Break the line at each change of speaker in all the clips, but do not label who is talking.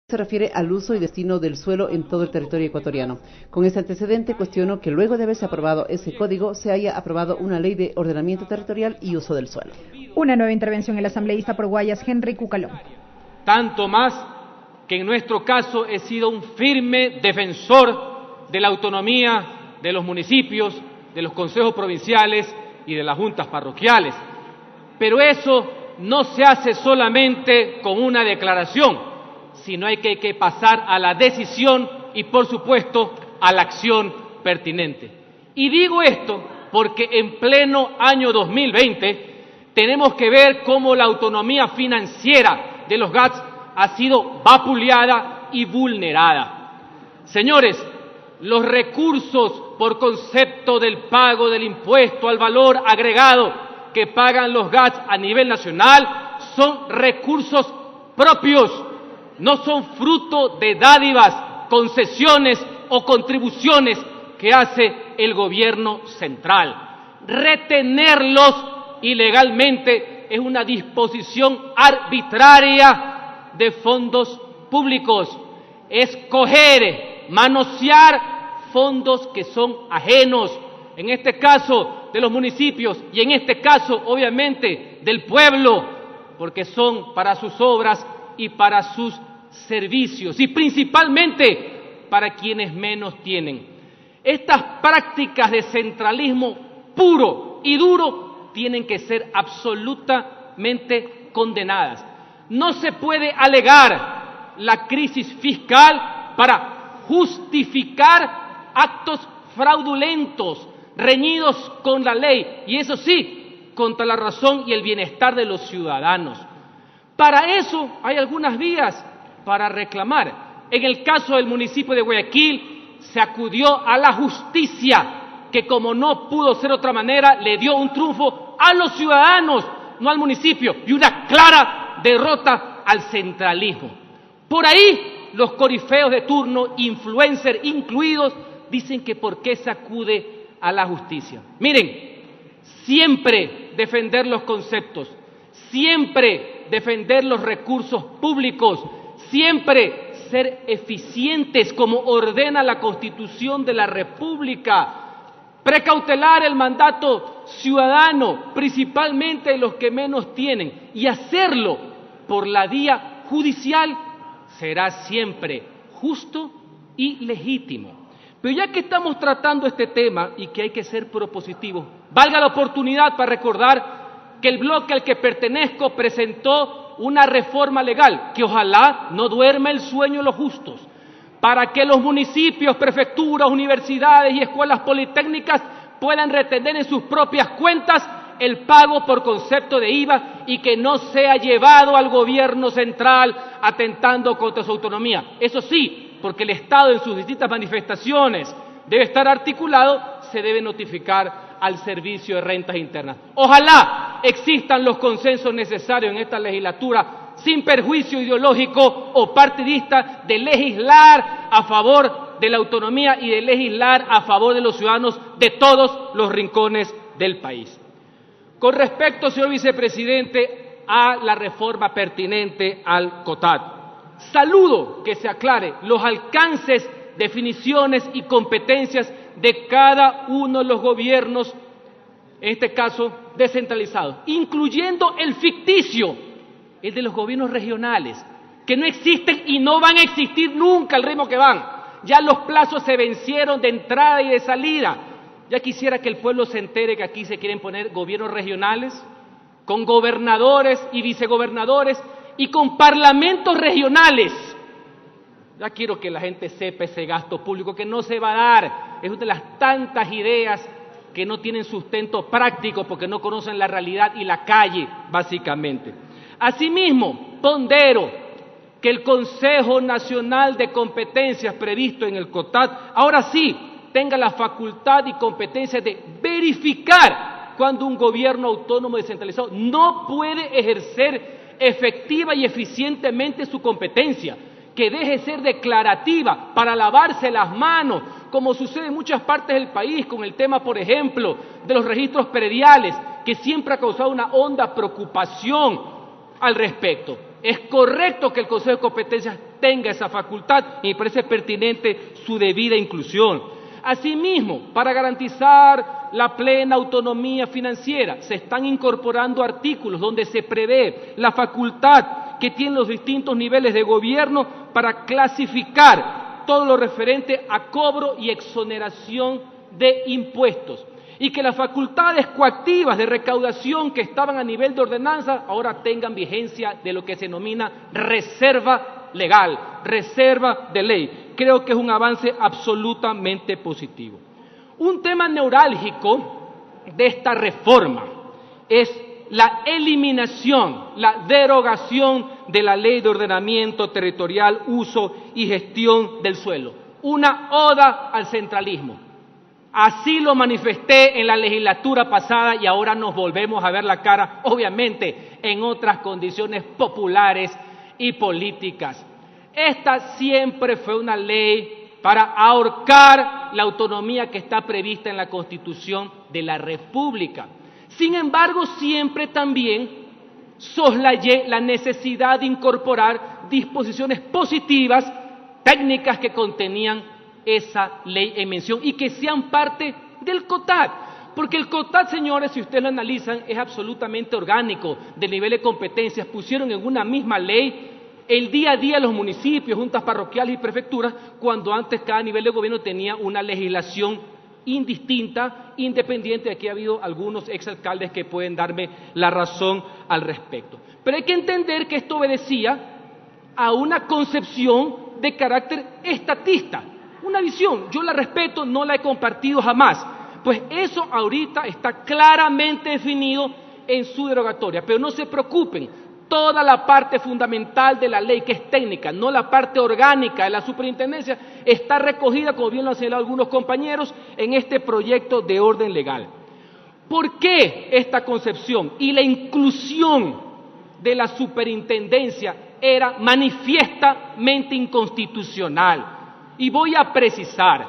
Se refiere al uso y destino del suelo en todo el territorio ecuatoriano. Con este antecedente, cuestiono que luego de haberse aprobado ese código, se haya aprobado una ley de ordenamiento territorial y uso del suelo.
Una nueva intervención, el asambleísta por Guayas, Henry Cucalón.
Tanto más que en nuestro caso he sido un firme defensor de la autonomía de los municipios, de los consejos provinciales y de las juntas parroquiales. Pero eso no se hace solamente con una declaración, sino hay que pasar a la decisión y, por supuesto, a la acción pertinente. Y digo esto porque en pleno año 2020 tenemos que ver cómo la autonomía financiera de los GATS ha sido vapuleada y vulnerada. Señores, los recursos por concepto del pago del impuesto al valor agregado que pagan los GATS a nivel nacional son recursos propios. No son fruto de dádivas, concesiones o contribuciones que hace el gobierno central. Retenerlos ilegalmente es una disposición arbitraria de fondos públicos. Escoger, manosear fondos que son ajenos, en este caso de los municipios y en este caso obviamente del pueblo, porque son para sus obras y para sus servicios, y principalmente para quienes menos tienen. Estas prácticas de centralismo puro y duro tienen que ser absolutamente condenadas. No se puede alegar la crisis fiscal para justificar actos fraudulentos, reñidos con la ley, y eso sí, contra la razón y el bienestar de los ciudadanos. Para eso hay algunas vías para reclamar. En el caso del municipio de Guayaquil, se acudió a la justicia, que como no pudo ser de otra manera, le dio un triunfo a los ciudadanos, no al municipio, y una clara derrota al centralismo. Por ahí, los corifeos de turno, influencers incluidos, dicen que por qué se acude a la justicia. Miren, siempre defender los conceptos, siempre defender los recursos públicos, siempre ser eficientes como ordena la Constitución de la República, precautelar el mandato ciudadano, principalmente de los que menos tienen, y hacerlo por la vía judicial, será siempre justo y legítimo. Pero ya que estamos tratando este tema y que hay que ser propositivos, valga la oportunidad para recordar que el bloque al que pertenezco presentó una reforma legal que ojalá no duerma el sueño de los justos, para que los municipios, prefecturas, universidades y escuelas politécnicas puedan retener en sus propias cuentas el pago por concepto de IVA y que no sea llevado al gobierno central atentando contra su autonomía. Eso sí, porque el Estado en sus distintas manifestaciones debe estar articulado, se debe notificar al Servicio de Rentas Internas. Ojalá existan los consensos necesarios en esta legislatura, sin perjuicio ideológico o partidista, de legislar a favor de la autonomía y de legislar a favor de los ciudadanos de todos los rincones del país. Con respecto, señor vicepresidente, a la reforma pertinente al COTAD, saludo que se aclare los alcances, definiciones y competencias de cada uno de los gobiernos, en este caso descentralizados, incluyendo el ficticio, el de los gobiernos regionales, que no existen y no van a existir nunca al ritmo que van. Ya los plazos se vencieron de entrada y de salida. Ya quisiera que el pueblo se entere que aquí se quieren poner gobiernos regionales, con gobernadores y vicegobernadores y con parlamentos regionales. Ya quiero que la gente sepa ese gasto público que no se va a dar. Es una de las tantas ideas que no tienen sustento práctico porque no conocen la realidad y la calle, básicamente. Asimismo, pondero que el Consejo Nacional de Competencias previsto en el COTAD, ahora sí, tenga la facultad y competencia de verificar cuando un gobierno autónomo descentralizado no puede ejercer efectiva y eficientemente su competencia, que deje de ser declarativa para lavarse las manos, como sucede en muchas partes del país con el tema, por ejemplo, de los registros prediales, que siempre ha causado una honda preocupación al respecto. Es correcto que el Consejo de Competencias tenga esa facultad y me parece pertinente su debida inclusión. Asimismo, para garantizar la plena autonomía financiera, se están incorporando artículos donde se prevé la facultad que tienen los distintos niveles de gobierno para clasificar todo lo referente a cobro y exoneración de impuestos, y que las facultades coactivas de recaudación que estaban a nivel de ordenanza ahora tengan vigencia de lo que se denomina reserva legal, reserva de ley. Creo que es un avance absolutamente positivo. Un tema neurálgico de esta reforma es la eliminación, la derogación de la Ley de Ordenamiento Territorial, Uso y Gestión del Suelo. Una oda al centralismo. Así lo manifesté en la legislatura pasada y ahora nos volvemos a ver la cara, obviamente, en otras condiciones populares y políticas. Esta siempre fue una ley para ahorcar la autonomía que está prevista en la Constitución de la República. Sin embargo, siempre también soslayé la necesidad de incorporar disposiciones positivas, técnicas que contenían esa ley en mención y que sean parte del COTAD. Porque el COTAD, señores, si ustedes lo analizan, es absolutamente orgánico, de nivel de competencias. Pusieron en una misma ley el día a día los municipios, juntas parroquiales y prefecturas, cuando antes cada nivel de gobierno tenía una legislación indistinta, independiente. Aquí ha habido algunos exalcaldes que pueden darme la razón al respecto. Pero hay que entender que esto obedecía a una concepción de carácter estatista, una visión. Yo la respeto, no la he compartido jamás. Pues eso ahorita está claramente definido en su derogatoria. Pero no se preocupen, toda la parte fundamental de la ley, que es técnica, no la parte orgánica de la superintendencia, está recogida, como bien lo han señalado algunos compañeros, en este proyecto de orden legal. ¿Por qué esta concepción y la inclusión de la superintendencia era manifiestamente inconstitucional? Y voy a precisar,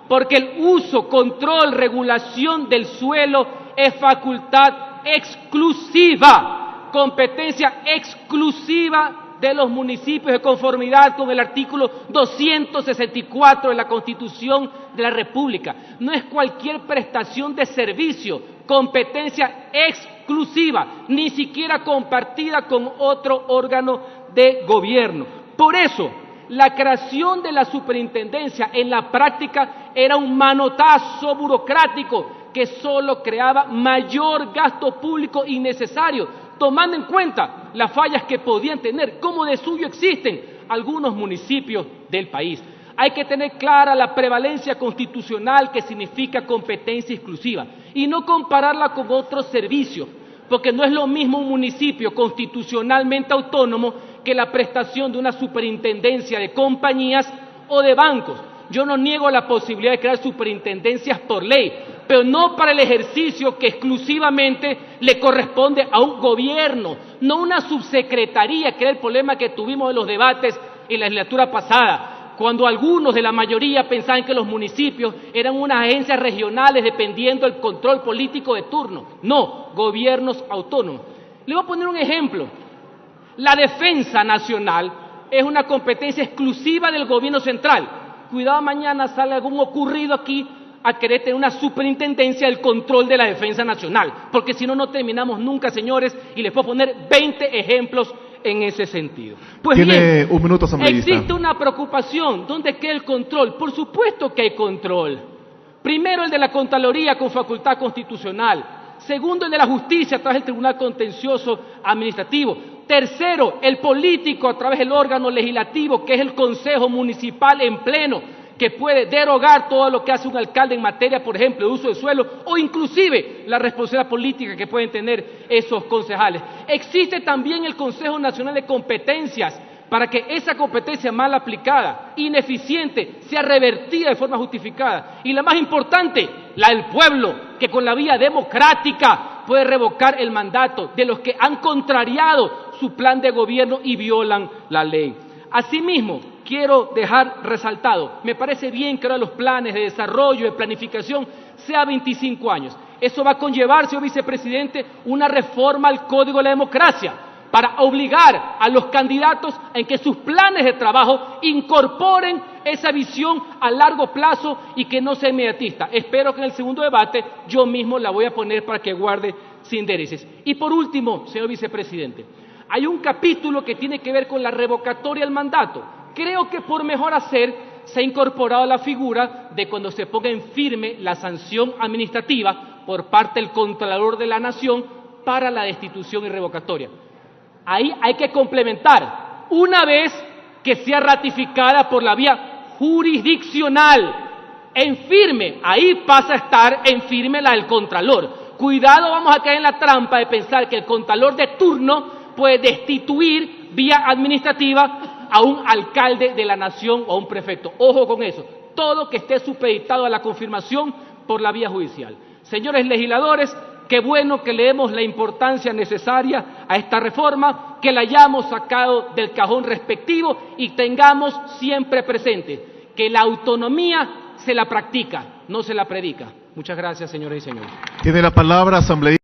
porque el uso, control, regulación del suelo es facultad exclusiva, competencia exclusiva de los municipios de conformidad con el artículo 264 de la Constitución de la República. No es cualquier prestación de servicio, competencia exclusiva, ni siquiera compartida con otro órgano de gobierno. Por eso, la creación de la superintendencia en la práctica era un manotazo burocrático que solo creaba mayor gasto público innecesario, tomando en cuenta las fallas que podían tener, como de suyo existen algunos municipios del país. Hay que tener clara la prevalencia constitucional que significa competencia exclusiva y no compararla con otros servicios, porque no es lo mismo un municipio constitucionalmente autónomo que la prestación de una superintendencia de compañías o de bancos. Yo no niego la posibilidad de crear superintendencias por ley, pero no para el ejercicio que exclusivamente le corresponde a un gobierno, no una subsecretaría, que era el problema que tuvimos en los debates en la legislatura pasada, cuando algunos de la mayoría pensaban que los municipios eran unas agencias regionales dependiendo del control político de turno. No, gobiernos autónomos. Le voy a poner un ejemplo. La defensa nacional es una competencia exclusiva del gobierno central. Cuidado, mañana sale algún ocurrido aquí a querer tener una superintendencia del control de la defensa nacional, porque si no, no terminamos nunca, señores, y les puedo poner 20 ejemplos en ese sentido. Pues
tiene un minuto, asambleísta.
Existe una preocupación. ¿Dónde queda el control? Por supuesto que hay control. Primero, el de la Contraloría con facultad constitucional. Segundo, el de la justicia a través del Tribunal Contencioso Administrativo. Tercero, el político a través del órgano legislativo, que es el Consejo Municipal en pleno, que puede derogar todo lo que hace un alcalde en materia, por ejemplo, de uso de suelo, o inclusive la responsabilidad política que pueden tener esos concejales. Existe también el Consejo Nacional de Competencias, para que esa competencia mal aplicada, ineficiente, sea revertida de forma justificada. Y la más importante, la del pueblo, que con la vía democrática puede revocar el mandato de los que han contrariado su plan de gobierno y violan la ley. Asimismo, quiero dejar resaltado, me parece bien que ahora los planes de desarrollo, de planificación, sea 25 años. Eso va a conllevar, señor vicepresidente, una reforma al Código de la Democracia, para obligar a los candidatos en que sus planes de trabajo incorporen esa visión a largo plazo y que no sea inmediatista. Espero que en el segundo debate yo mismo la voy a poner para que guarde sin intereses. Y por último, señor vicepresidente, hay un capítulo que tiene que ver con la revocatoria del mandato. Creo que por mejor hacer se ha incorporado la figura de cuando se ponga en firme la sanción administrativa por parte del Contralor de la Nación para la destitución y revocatoria. Ahí hay que complementar, una vez que sea ratificada por la vía jurisdiccional, en firme, ahí pasa a estar en firme la del Contralor. Cuidado, vamos a caer en la trampa de pensar que el Contralor de turno puede destituir vía administrativa a un alcalde de la nación o a un prefecto. Ojo con eso, todo que esté supeditado a la confirmación por la vía judicial. Señores legisladores, qué bueno que le demos la importancia necesaria a esta reforma, que la hayamos sacado del cajón respectivo y tengamos siempre presente que la autonomía se la practica, no se la predica. Muchas gracias, señores y señores.
Tiene la palabra, asambleísta.